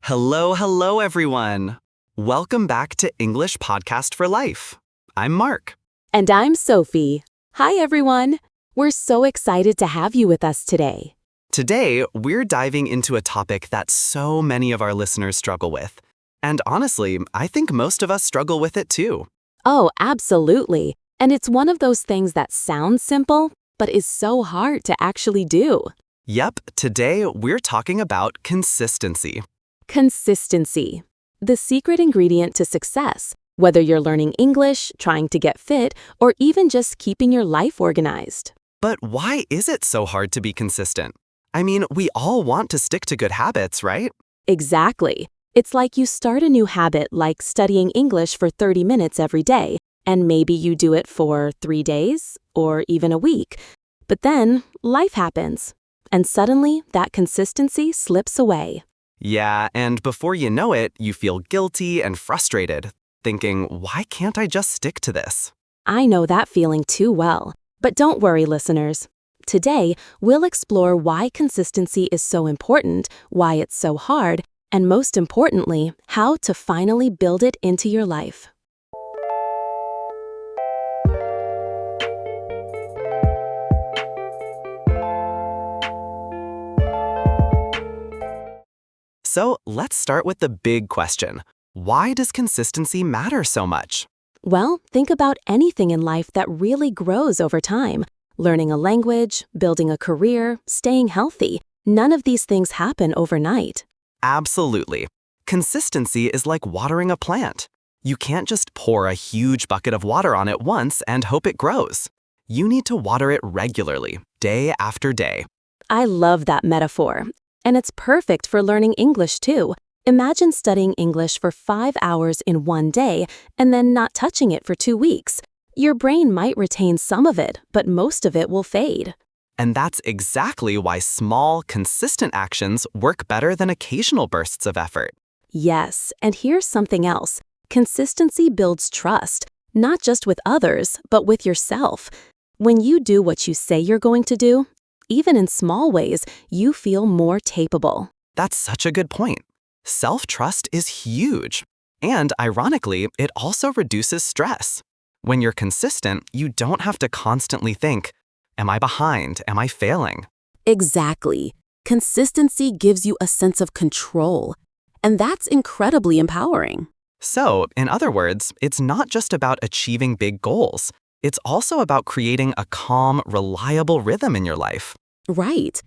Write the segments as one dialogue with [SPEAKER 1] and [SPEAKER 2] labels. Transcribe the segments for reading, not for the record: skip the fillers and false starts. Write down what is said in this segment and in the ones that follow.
[SPEAKER 1] Hello, everyone. Welcome back to English Podcast for Life. I'm Mark.
[SPEAKER 2] And I'm Sophie. Hi, everyone. We're so excited to have you with us today.
[SPEAKER 1] Today, we're diving into a topic that so many of our listeners struggle with. And honestly, I think most of us struggle with it too.
[SPEAKER 2] Oh, absolutely. And it's one of those things that sounds simple, but is so hard to actually do.
[SPEAKER 1] Yep, today we're talking about consistency.
[SPEAKER 2] Consistency. The secret ingredient to success, whether you're learning English, trying to get fit, or even just keeping your life organized.
[SPEAKER 1] But why is it so hard to be consistent? I mean, we all want to stick to good habits, right?
[SPEAKER 2] Exactly. It's like you start a new habit like studying English for 30 minutes every day, and maybe you do it for 3 days or even a week. But then life happens, and suddenly that consistency slips away.
[SPEAKER 1] Yeah, and before you know it, you feel guilty and frustrated, thinking, why can't I just stick to this?
[SPEAKER 2] I know that feeling too well. But don't worry, listeners. Today, we'll explore why consistency is so important, why it's so hard, and most importantly, how to finally build it into your life.
[SPEAKER 1] So let's start with the big question. Why does consistency matter so much?
[SPEAKER 2] Well, think about anything in life that really grows over time. Learning a language, building a career, staying healthy. None of these things happen overnight.
[SPEAKER 1] Absolutely. Consistency is like watering a plant. You can't just pour a huge bucket of water on it once and hope it grows. You need to water it regularly, day after day.
[SPEAKER 2] I love that metaphor. And it's perfect for learning English too. Imagine studying English for 5 hours in one day and then not touching it for 2 weeks. Your brain might retain some of it, but most of it will fade.
[SPEAKER 1] And that's exactly why small, consistent actions work better than occasional bursts of effort.
[SPEAKER 2] Yes, and here's something else. Consistency builds trust, not just with others, but with yourself. When you do what you say you're going to do, even in small ways, you feel more capable.
[SPEAKER 1] That's such a good point. Self-trust is huge. And ironically, it also reduces stress. When you're consistent, you don't have to constantly think, am I behind? Am I failing?
[SPEAKER 2] Exactly. Consistency gives you a sense of control, and that's incredibly empowering.
[SPEAKER 1] So, in other words, it's not just about achieving big goals. It's also about creating a calm, reliable rhythm in your life.
[SPEAKER 2] Right.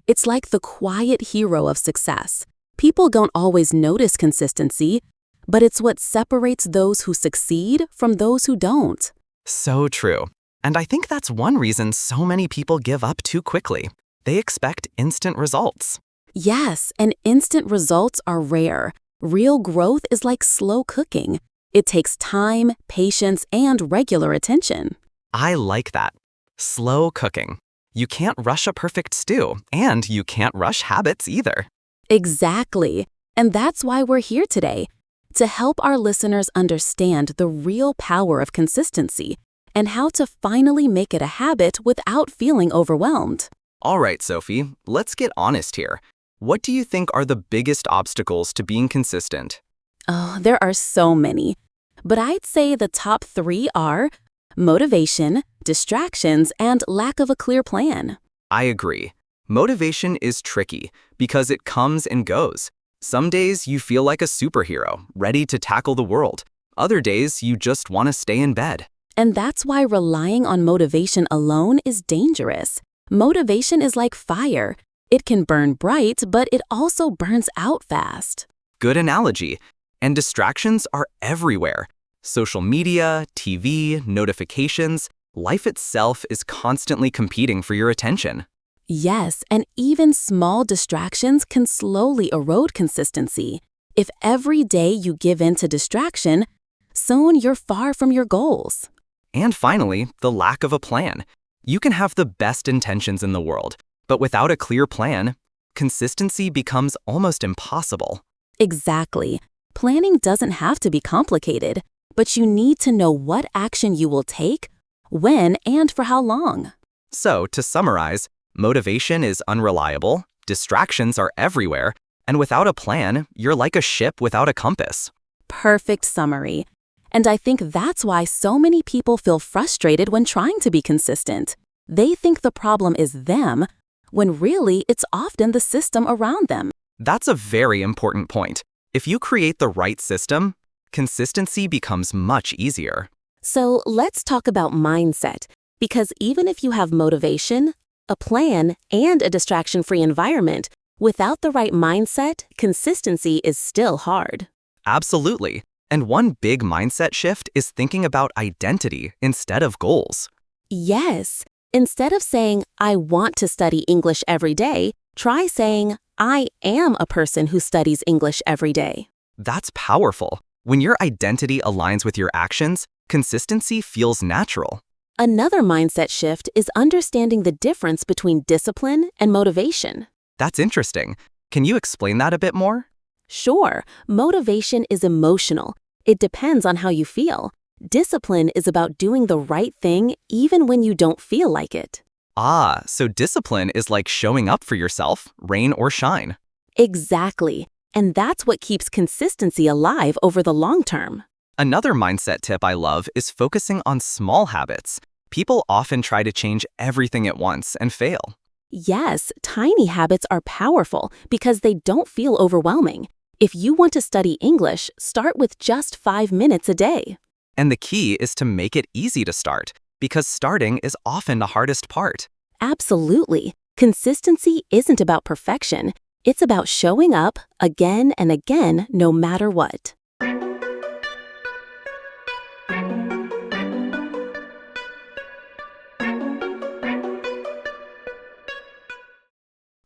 [SPEAKER 2] It's like the quiet hero of success. People don't always notice consistency, but it's what separates those who succeed from those who don't.
[SPEAKER 1] So true. And I think that's one reason so many people give up too quickly. They expect instant results.
[SPEAKER 2] Yes, and instant results are rare. Real growth is like slow cooking. It takes time, patience, and regular attention.
[SPEAKER 1] I like that. Slow cooking. You can't rush a perfect stew, and you can't rush habits either.
[SPEAKER 2] Exactly. And that's why we're here today, to help our listeners understand the real power of consistency and how to finally make it a habit without feeling overwhelmed.
[SPEAKER 1] All right, Sophie, let's get honest here. What do you think are the biggest obstacles to being consistent?
[SPEAKER 2] Oh, there are so many. But I'd say the top 3 are motivation, distractions, and lack of a clear plan.
[SPEAKER 1] I agree. Motivation is tricky because it comes and goes. Some days you feel like a superhero, ready to tackle the world. Other days you just want to stay in bed.
[SPEAKER 2] And that's why relying on motivation alone is dangerous. Motivation is like fire. It can burn bright, but it also burns out fast.
[SPEAKER 1] Good analogy. And distractions are everywhere. Social media, TV, notifications, life itself is constantly competing for your attention.
[SPEAKER 2] Yes, and even small distractions can slowly erode consistency. If every day you give in to distraction, soon you're far from your goals.
[SPEAKER 1] And finally, the lack of a plan. You can have the best intentions in the world, but without a clear plan, consistency becomes almost impossible.
[SPEAKER 2] Exactly. Planning doesn't have to be complicated, but you need to know what action you will take, when, and for how long.
[SPEAKER 1] So, to summarize, motivation is unreliable, distractions are everywhere, And without a plan, you're like a ship without a compass.
[SPEAKER 2] Perfect summary. And I think that's why so many people feel frustrated when trying to be consistent. They think the problem is them, when really it's often the system around them.
[SPEAKER 1] That's a very important point. If you create the right system, consistency becomes much easier.
[SPEAKER 2] So let's talk about mindset, because even if you have motivation, a plan, and a distraction-free environment, without the right mindset, consistency is still hard.
[SPEAKER 1] Absolutely. And one big mindset shift is thinking about identity instead of goals.
[SPEAKER 2] Yes. Instead of saying, I want to study English every day, try saying, I am a person who studies English every day.
[SPEAKER 1] That's powerful. When your identity aligns with your actions, consistency feels natural.
[SPEAKER 2] Another mindset shift is understanding the difference between discipline and motivation.
[SPEAKER 1] That's interesting. Can you explain that a bit more?
[SPEAKER 2] Sure, motivation is emotional. It depends on how you feel. Discipline is about doing the right thing even when you don't feel like it.
[SPEAKER 1] Ah, so discipline is like showing up for yourself, rain or shine.
[SPEAKER 2] Exactly. And that's what keeps consistency alive over the long term.
[SPEAKER 1] Another mindset tip I love is focusing on small habits. People often try to change everything at once and fail.
[SPEAKER 2] Yes, tiny habits are powerful because they don't feel overwhelming. If you want to study English, start with just 5 minutes a day.
[SPEAKER 1] And the key is to make it easy to start, because starting is often the hardest part.
[SPEAKER 2] Absolutely. Consistency isn't about perfection. It's about showing up again and again, no matter what.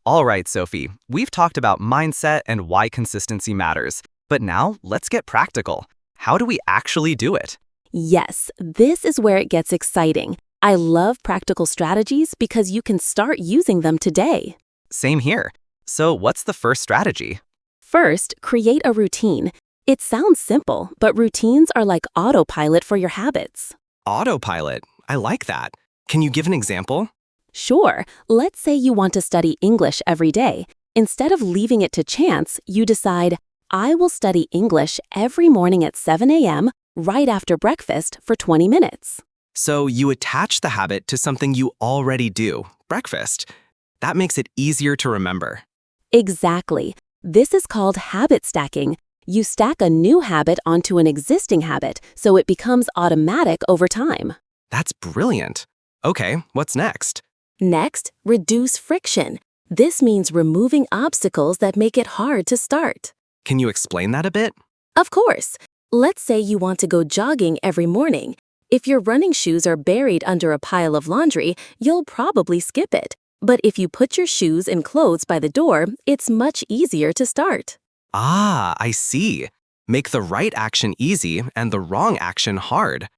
[SPEAKER 1] All right, Sophie, we've talked about mindset and why consistency matters. But now, let's get practical. How do we actually do it?
[SPEAKER 2] Yes, this is where it gets exciting. I love practical strategies because you can start using them today.
[SPEAKER 1] Same here. So what's the first strategy?
[SPEAKER 2] First, create a routine. It sounds simple, but routines are like autopilot for your habits.
[SPEAKER 1] Autopilot. I like that. Can you give an example?
[SPEAKER 2] Sure, let's say you want to study English every day. Instead of leaving it to chance, you decide, I will study English every morning at 7 a.m. right after breakfast for 20 minutes.
[SPEAKER 1] So you attach the habit to something you already do, breakfast. That makes it easier to remember.
[SPEAKER 2] Exactly. This is called habit stacking. You stack a new habit onto an existing habit, so it becomes automatic over time.
[SPEAKER 1] That's brilliant. Okay, what's next?
[SPEAKER 2] Next, reduce friction. This means removing obstacles that make it hard to start.
[SPEAKER 1] Can you explain that a bit?
[SPEAKER 2] Of course. Let's say you want to go jogging every morning. If your running shoes are buried under a pile of laundry, you'll probably skip it. But if you put your shoes and clothes by the door, it's much easier to start.
[SPEAKER 1] Ah, I see. Make the right action easy and the wrong action hard.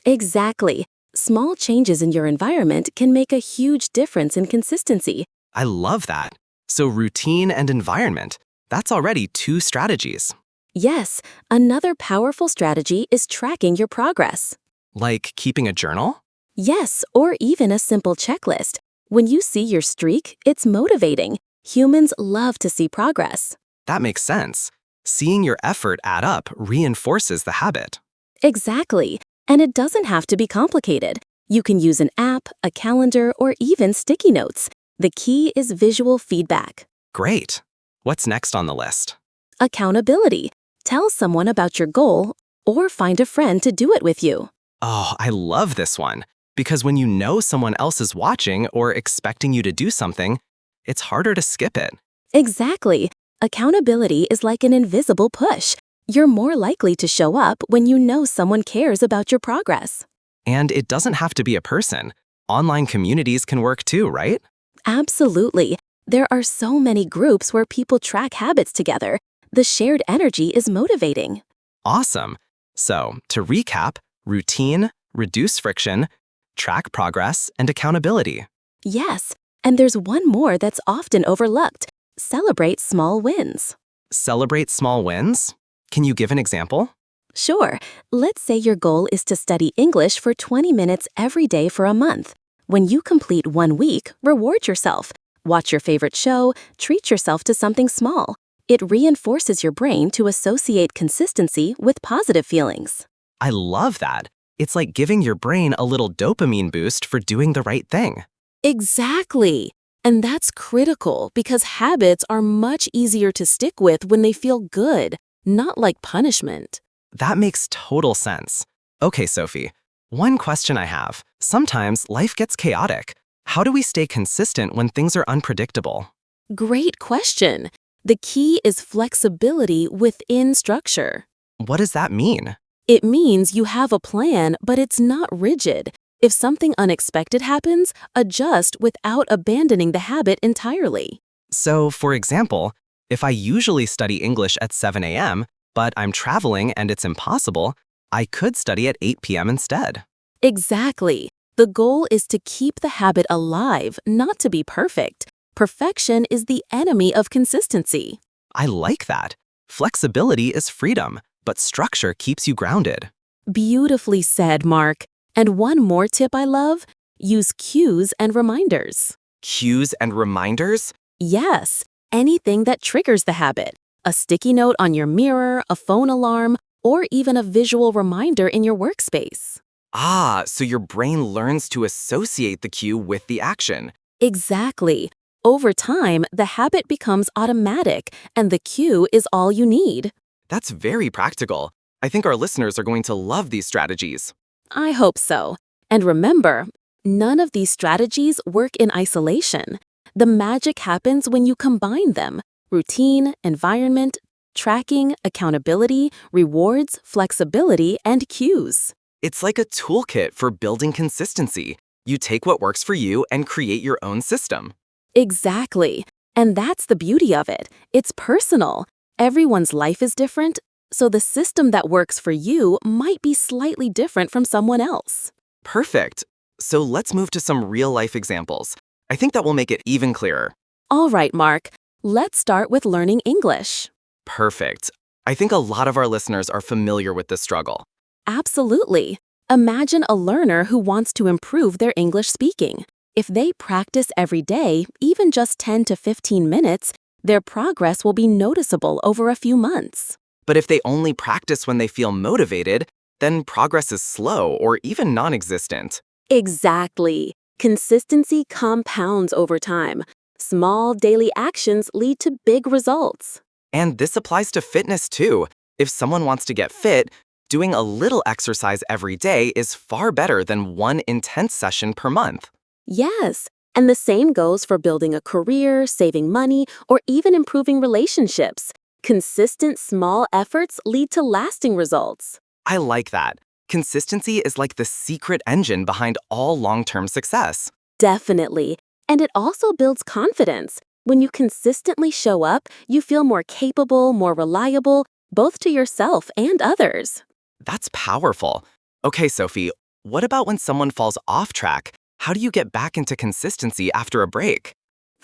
[SPEAKER 2] Exactly. Small changes in your environment can make a huge difference in consistency.
[SPEAKER 1] I love that. So routine and environment, that's already 2 strategies.
[SPEAKER 2] Yes, another powerful strategy is tracking your progress.
[SPEAKER 1] Like keeping a journal?
[SPEAKER 2] Yes, or even a simple checklist. When you see your streak, it's motivating. Humans love to see progress.
[SPEAKER 1] That makes sense. Seeing your effort add up reinforces the habit.
[SPEAKER 2] Exactly. And it doesn't have to be complicated. You can use an app, a calendar, or even sticky notes. The key is visual feedback.
[SPEAKER 1] Great. What's next on the list?
[SPEAKER 2] Accountability. Tell someone about your goal or find a friend to do it with you.
[SPEAKER 1] Oh, I love this one. Because when you know someone else is watching or expecting you to do something, it's harder to skip it.
[SPEAKER 2] Exactly. Accountability is like an invisible push. You're more likely to show up when you know someone cares about your progress.
[SPEAKER 1] And it doesn't have to be a person. Online communities can work too, right?
[SPEAKER 2] Absolutely. There are so many groups where people track habits together. The shared energy is motivating.
[SPEAKER 1] Awesome. So, to recap, routine, reduce friction, track progress, and accountability.
[SPEAKER 2] Yes, and there's one more that's often overlooked. Celebrate small wins.
[SPEAKER 1] Celebrate small wins? Can you give an example?
[SPEAKER 2] Sure. Let's say your goal is to study English for 20 minutes every day for a month. When you complete 1 week, reward yourself. Watch your favorite show, treat yourself to something small. It reinforces your brain to associate consistency with positive feelings.
[SPEAKER 1] I love that. It's like giving your brain a little dopamine boost for doing the right thing.
[SPEAKER 2] Exactly. And that's critical because habits are much easier to stick with when they feel good, not like punishment.
[SPEAKER 1] That makes total sense. Okay, Sophie, one question I have. Sometimes life gets chaotic. How do we stay consistent when things are unpredictable?
[SPEAKER 2] Great question. The key is flexibility within structure.
[SPEAKER 1] What does that mean?
[SPEAKER 2] It means you have a plan, but it's not rigid. If something unexpected happens, adjust without abandoning the habit entirely.
[SPEAKER 1] So, for example, if I usually study English at 7 a.m., but I'm traveling and it's impossible, I could study at 8 p.m. instead.
[SPEAKER 2] Exactly. The goal is to keep the habit alive, not to be perfect. Perfection is the enemy of consistency.
[SPEAKER 1] I like that. Flexibility is freedom, but structure keeps you grounded.
[SPEAKER 2] Beautifully said, Mark. And one more tip I love, use cues and reminders.
[SPEAKER 1] Cues and reminders?
[SPEAKER 2] Yes, anything that triggers the habit. A sticky note on your mirror, a phone alarm, or even a visual reminder in your workspace.
[SPEAKER 1] Ah, so your brain learns to associate the cue with the action.
[SPEAKER 2] Exactly. Over time, the habit becomes automatic, and the cue is all you need.
[SPEAKER 1] That's very practical. I think our listeners are going to love these strategies.
[SPEAKER 2] I hope so. And remember, none of these strategies work in isolation. The magic happens when you combine them: routine, environment, tracking, accountability, rewards, flexibility, and cues.
[SPEAKER 1] It's like a toolkit for building consistency. You take what works for you and create your own system.
[SPEAKER 2] Exactly. And that's the beauty of it. It's personal. Everyone's life is different, so the system that works for you might be slightly different from someone else.
[SPEAKER 1] Perfect. So let's move to some real-life examples. I think that will make it even clearer.
[SPEAKER 2] All right, Mark. Let's start with learning English.
[SPEAKER 1] Perfect. I think a lot of our listeners are familiar with this struggle.
[SPEAKER 2] Absolutely. Imagine a learner who wants to improve their English speaking. If they practice every day, even just 10 to 15 minutes, their progress will be noticeable over a few months.
[SPEAKER 1] But if they only practice when they feel motivated, then progress is slow or even non-existent.
[SPEAKER 2] Exactly. Consistency compounds over time. Small daily actions lead to big results.
[SPEAKER 1] And this applies to fitness too. If someone wants to get fit, doing a little exercise every day is far better than one intense session per month.
[SPEAKER 2] Yes, and the same goes for building a career, saving money, or even improving relationships. Consistent small efforts lead to lasting results.
[SPEAKER 1] I like that. Consistency is like the secret engine behind all long-term success.
[SPEAKER 2] Definitely. And it also builds confidence. When you consistently show up, you feel more capable, more reliable, both to yourself and others.
[SPEAKER 1] That's powerful. Okay, Sophie, what about when someone falls off track? How do you get back into consistency after a break?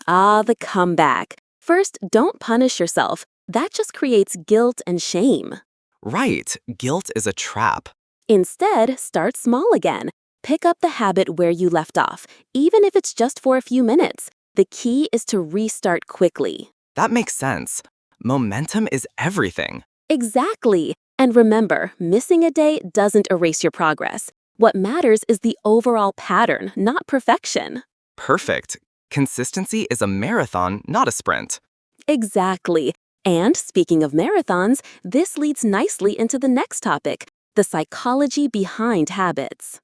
[SPEAKER 2] Ah, the comeback. First, don't punish yourself. That just creates guilt and shame.
[SPEAKER 1] Right, guilt is a trap.
[SPEAKER 2] Instead, start small again. Pick up the habit where you left off, even if it's just for a few minutes. The key is to restart quickly.
[SPEAKER 1] That makes sense. Momentum is everything.
[SPEAKER 2] Exactly. And remember, missing a day doesn't erase your progress. What matters is the overall pattern, not perfection.
[SPEAKER 1] Perfect. Consistency is a marathon, not a sprint.
[SPEAKER 2] Exactly. And speaking of marathons, this leads nicely into the next topic: the psychology behind habits.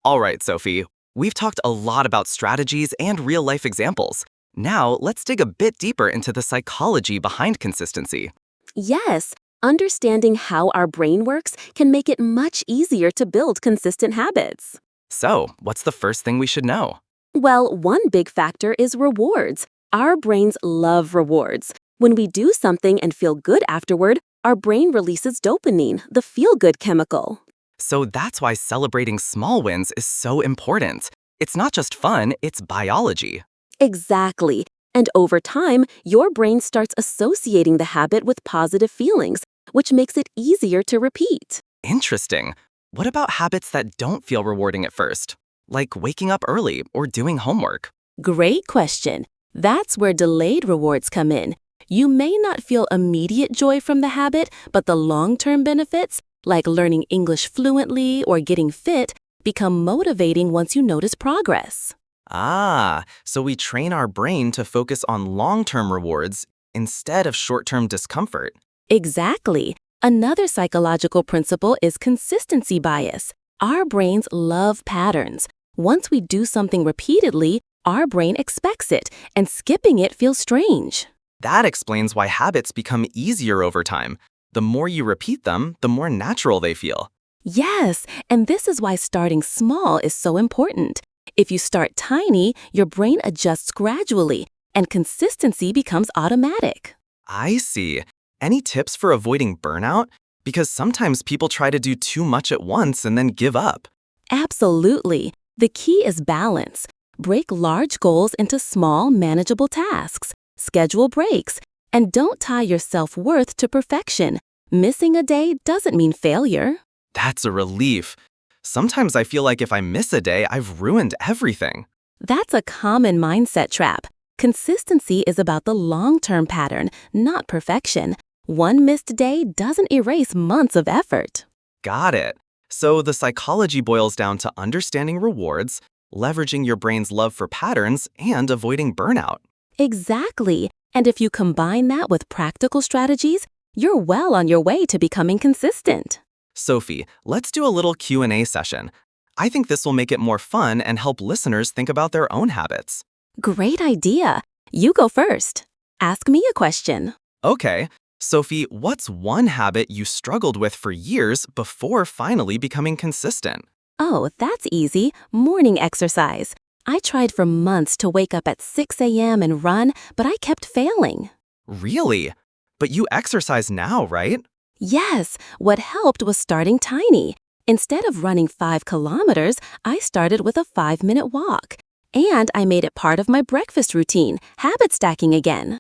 [SPEAKER 1] All right, Sophie, we've talked a lot about strategies and real-life examples. Now, let's dig a bit deeper into the psychology behind consistency.
[SPEAKER 2] Yes, understanding how our brain works can make it much easier to build consistent habits.
[SPEAKER 1] So, what's the first thing we should know?
[SPEAKER 2] Well, one big factor is rewards. Our brains love rewards. When we do something and feel good afterward, our brain releases dopamine, the feel-good chemical.
[SPEAKER 1] So that's why celebrating small wins is so important. It's not just fun, it's biology.
[SPEAKER 2] Exactly. And over time, your brain starts associating the habit with positive feelings, which makes it easier to repeat.
[SPEAKER 1] Interesting. What about habits that don't feel rewarding at first, like waking up early or doing homework?
[SPEAKER 2] Great question. That's where delayed rewards come in. You may not feel immediate joy from the habit, but the long-term benefits, like learning English fluently or getting fit, become motivating once you notice progress.
[SPEAKER 1] So we train our brain to focus on long-term rewards instead of short-term discomfort.
[SPEAKER 2] Exactly. Another psychological principle is consistency bias. Our brains love patterns. Once we do something repeatedly, our brain expects it, and skipping it feels strange.
[SPEAKER 1] That explains why habits become easier over time. The more you repeat them, the more natural they feel.
[SPEAKER 2] Yes, and this is why starting small is so important. If you start tiny, your brain adjusts gradually, and consistency becomes automatic.
[SPEAKER 1] I see. Any tips for avoiding burnout? Because sometimes people try to do too much at once and then give up.
[SPEAKER 2] Absolutely. The key is balance. Break large goals into small, manageable tasks. Schedule breaks. And don't tie your self-worth to perfection. Missing a day doesn't mean failure.
[SPEAKER 1] That's a relief. Sometimes I feel like if I miss a day, I've ruined everything.
[SPEAKER 2] That's a common mindset trap. Consistency is about the long-term pattern, not perfection. One missed day doesn't erase months of effort.
[SPEAKER 1] Got it. So the psychology boils down to understanding rewards, leveraging your brain's love for patterns, and avoiding burnout.
[SPEAKER 2] Exactly. And if you combine that with practical strategies, you're well on your way to becoming consistent.
[SPEAKER 1] Sophie, let's do a little Q&A session. I think this will make it more fun and help listeners think about their own habits.
[SPEAKER 2] Great idea. You go first. Ask me a question.
[SPEAKER 1] Okay. Sophie, what's one habit you struggled with for years before finally becoming consistent?
[SPEAKER 2] Oh, that's easy. Morning exercise. I tried for months to wake up at 6 a.m. and run, but I kept failing.
[SPEAKER 1] Really? But you exercise now, right?
[SPEAKER 2] Yes, what helped was starting tiny. Instead of running 5 kilometers, I started with a 5-minute walk. And I made it part of my breakfast routine, habit stacking again.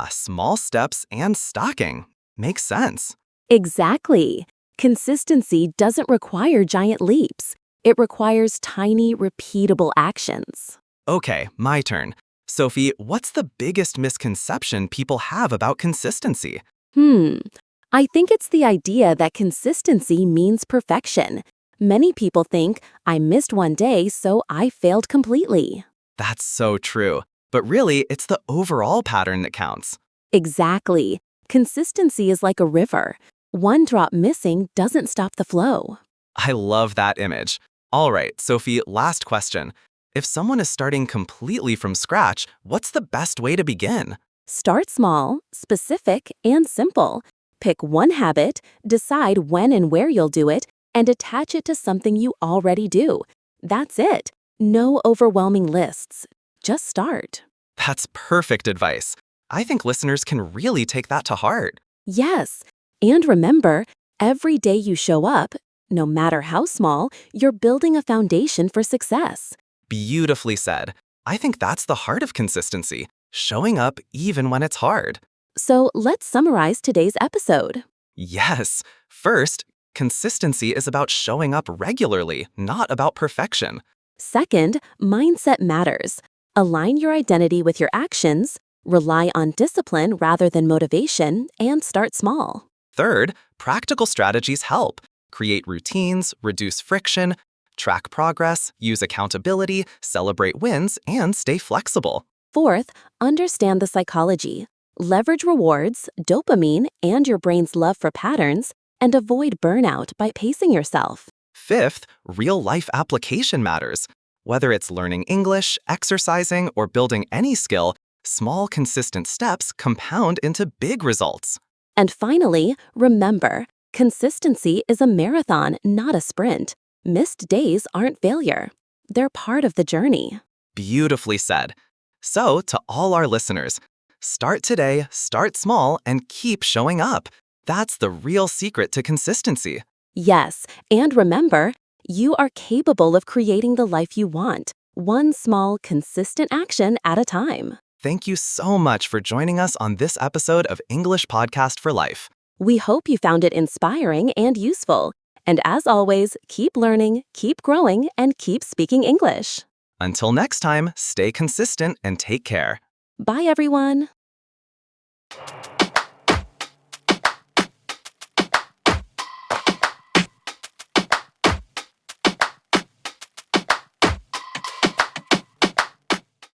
[SPEAKER 1] Small steps and stocking. Makes sense.
[SPEAKER 2] Exactly. Consistency doesn't require giant leaps. It requires tiny, repeatable actions.
[SPEAKER 1] Okay, my turn. Sophie, what's the biggest misconception people have about consistency?
[SPEAKER 2] I think it's the idea that consistency means perfection. Many people think, I missed one day, so I failed completely.
[SPEAKER 1] That's so true. But really, it's the overall pattern that counts.
[SPEAKER 2] Exactly. Consistency is like a river. One drop missing doesn't stop the flow.
[SPEAKER 1] I love that image. All right, Sophie, last question. If someone is starting completely from scratch, what's the best way to begin?
[SPEAKER 2] Start small, specific, and simple. Pick one habit, decide when and where you'll do it, and attach it to something you already do. That's it. No overwhelming lists. Just start.
[SPEAKER 1] That's perfect advice. I think listeners can really take that to heart.
[SPEAKER 2] Yes. And remember, every day you show up, no matter how small, you're building a foundation for success.
[SPEAKER 1] Beautifully said. I think that's the heart of consistency, showing up even when it's hard.
[SPEAKER 2] So let's summarize today's episode.
[SPEAKER 1] Yes. First, consistency is about showing up regularly, not about perfection.
[SPEAKER 2] Second, mindset matters. Align your identity with your actions, rely on discipline rather than motivation, and start small.
[SPEAKER 1] Third, practical strategies help. Create routines, reduce friction, track progress, use accountability, celebrate wins, and stay flexible.
[SPEAKER 2] Fourth, understand the psychology. Leverage rewards, dopamine, and your brain's love for patterns, and avoid burnout by pacing yourself.
[SPEAKER 1] Fifth, real-life application matters. Whether it's learning English, exercising, or building any skill, small, consistent steps compound into big results.
[SPEAKER 2] And finally, remember, consistency is a marathon, not a sprint. Missed days aren't failure. They're part of the journey.
[SPEAKER 1] Beautifully said. So, to all our listeners, start today, start small, and keep showing up. That's the real secret to consistency.
[SPEAKER 2] Yes, and remember, you are capable of creating the life you want, one small, consistent action at a time.
[SPEAKER 1] Thank you so much for joining us on this episode of English Podcast for Life.
[SPEAKER 2] We hope you found it inspiring and useful. And as always, keep learning, keep growing, and keep speaking English.
[SPEAKER 1] Until next time, stay consistent and take care.
[SPEAKER 2] Bye, everyone.